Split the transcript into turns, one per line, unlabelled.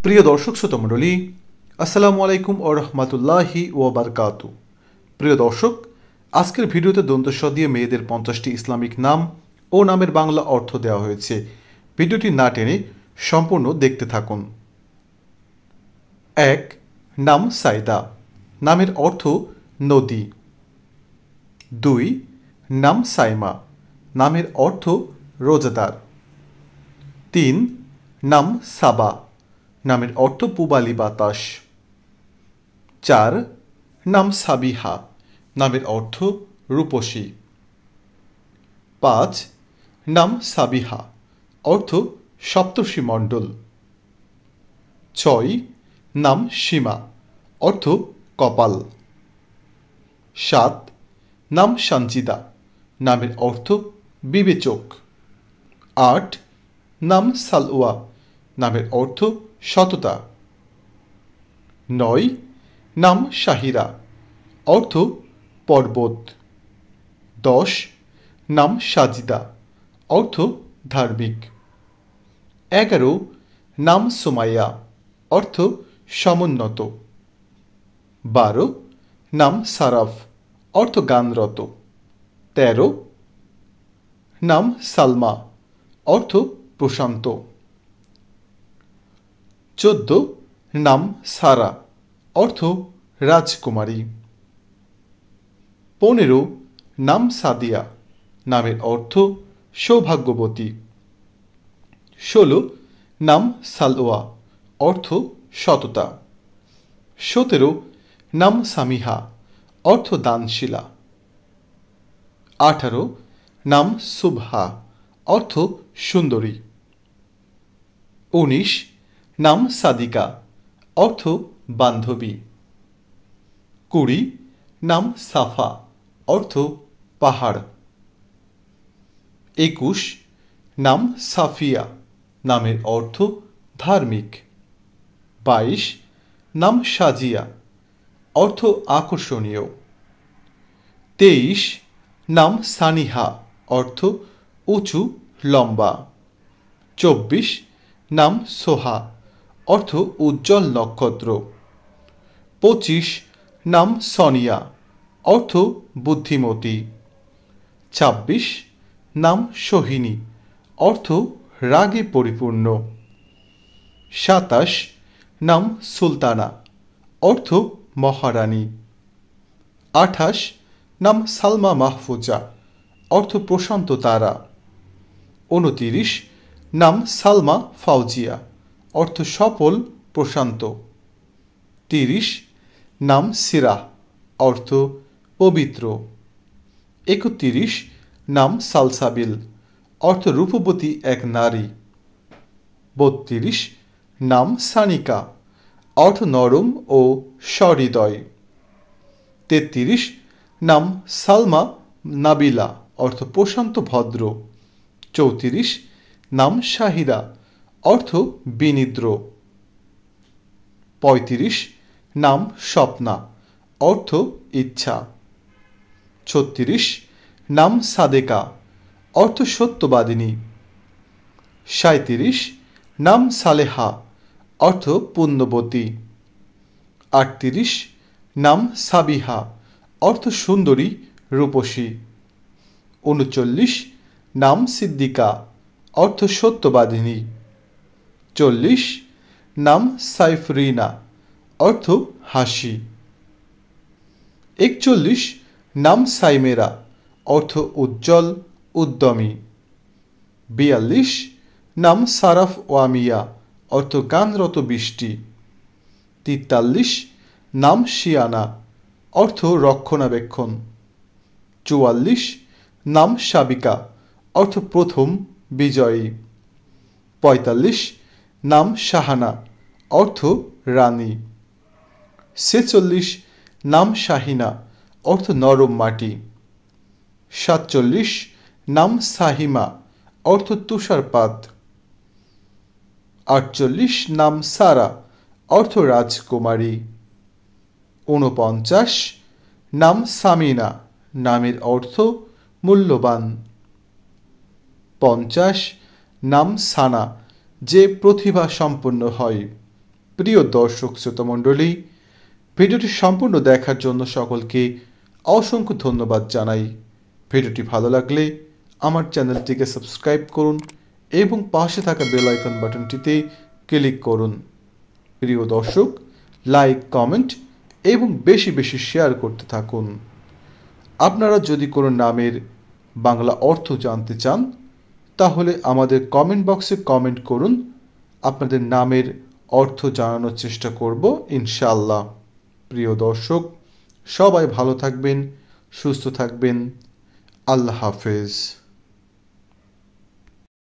প্রিয় দর্শক শ্রোতা মণ্ডলী, আসসালামু আলাইকুম ও রহমতুল্লাহি ওয়া বারাকাতু। প্রিয় দর্শক, আজকের ভিডিওতে দন্তস্ব দিয়ে মেয়েদের 50টি ইসলামিক নাম ও নামের বাংলা অর্থ দেওয়া হয়েছে। ভিডিওটি না টেনে সম্পূর্ণ দেখতে থাকুন। 1. নাম সাইদা, নামের অর্থ নদী। 2. নাম সাইমা, নামের অর্থ রোজাদার। 3. নাম সাবা, নামের অর্থ পূবালি বাতাস। 4. নাম সাবিহা, নামের অর্থ রূপসী। 5. নাম সাবিহা, অর্থ সপ্তর্ষি মণ্ডল। 6. নাম সীমা, অর্থ কপাল। 7. নাম সঞ্জিদা, নামের অর্থ বিবেচক। 8. নাম সালওয়া, নামের অর্থ সততা। 9. নাম শাহিরা, অর্থ পর্বত। 10. নাম সাজিদা, অর্থ ধার্মিক। 11. নাম সুমাইয়া, অর্থ সমুন্নত। 12. নাম সারাফ, অর্থ গানরত। 13. নাম সালমা, অর্থ প্রশান্ত। 14. নাম সারা, অর্থ রাজকুমারী। 15. নাম সাদিয়া, নামের অর্থ সৌভাগ্যবতী। 16. নাম সালওয়া, অর্থ সততা। 17. নাম সামিহা, অর্থ দানশীলা। 18. নাম সুবহা, অর্থ সুন্দরী। 19. নাম সাদিকা, অর্থ বান্ধবী। 20. নাম সাফা, অর্থ পাহাড়। 21. নাম সাফিয়া, নামের অর্থ ধার্মিক। 22. নাম সাজিয়া, অর্থ আকর্ষণীয়। 23. নাম সানিহা, অর্থ উঁচু লম্বা। 24. নাম সোহা, অর্থ উজ্জ্বল নক্ষত্র। 25. নাম সনিয়া, অর্থ বুদ্ধিমতী। 26. নাম সোহিনী, অর্থ রাগে পরিপূর্ণ। 27. নাম সুলতানা, অর্থ মহারানী। 28. নাম সালমা মাহফুজা, অর্থ প্রশান্ত তারা। 29. নাম সালমা ফাউজিয়া, অর্থ সফল প্রশান্ত। 30. নাম সিরাহ, অর্থ পবিত্র। 31. নাম সালসাবিল, অর্থ রূপবতী এক নারী। 32. নাম সানিকা, অর্থ নরম ও সহৃদয়। 33. নাম সালমা নাবিলা, অর্থ প্রশান্ত ভদ্র। 34. নাম শাহিদা, অর্থ বিনিদ্র। 35. নাম স্বপ্না, অর্থ ইচ্ছা। 36. নাম সাদেকা, অর্থ সত্যবাদিনী। 37. নাম সালেহা, অর্থ পুণ্যবতী। 38. নাম সাবিহা, অর্থ সুন্দরী রূপসী। 39. নাম সিদ্দিকা, অর্থ সত্যবাদিনী। 40. নাম সাইফরিনা, অর্থ হাসি। 41. নাম সাইমেরা, অর্থ উজ্জ্বল উদ্যমী। 42. নাম সারাফ ওয়ামিয়া, অর্থ গানরত বৃষ্টি। 43. নাম শিয়ানা, অর্থ রক্ষণাবেক্ষণ। 44. নাম সাবিকা, অর্থ প্রথম বিজয়ী। 45. নাম শাহানা, অর্থ রানী। 46. নাম শাহিনা, অর্থ নরম মাটি। 47. নাম সাহিমা, অর্থ তুষারপাত। 48. নাম সারা, অর্থ রাজকুমারী। 49. নাম সামিনা, নামের অর্থ মূল্যবান। 50. নাম সানা, যে প্রতিভা সম্পন্ন হয়। প্রিয় দর্শক শ্রোতা মণ্ডলী, ভিডিওটি সম্পূর্ণ দেখার জন্য সকলকে অসংখ্য ধন্যবাদ জানাই। ভিডিওটি ভালো লাগলে আমার চ্যানেলটিকে সাবস্ক্রাইব করুন এবং পাশে থাকা বেল আইকন বাটনটিতে ক্লিক করুন। প্রিয় দর্শক, লাইক, কমেন্ট এবং বেশি বেশি শেয়ার করতে থাকুন। আপনারা যদি কোনো নামের বাংলা অর্থ জানতে চান তাহলে আমাদের কমেন্ট বক্সে কমেন্ট করুন। আপনাদের নামের অর্থ জানানোর চেষ্টা করব ইনশাআল্লাহ। প্রিয় দর্শক, সবাই ভালো থাকবেন, সুস্থ থাকবেন। আল্লাহ হাফেজ।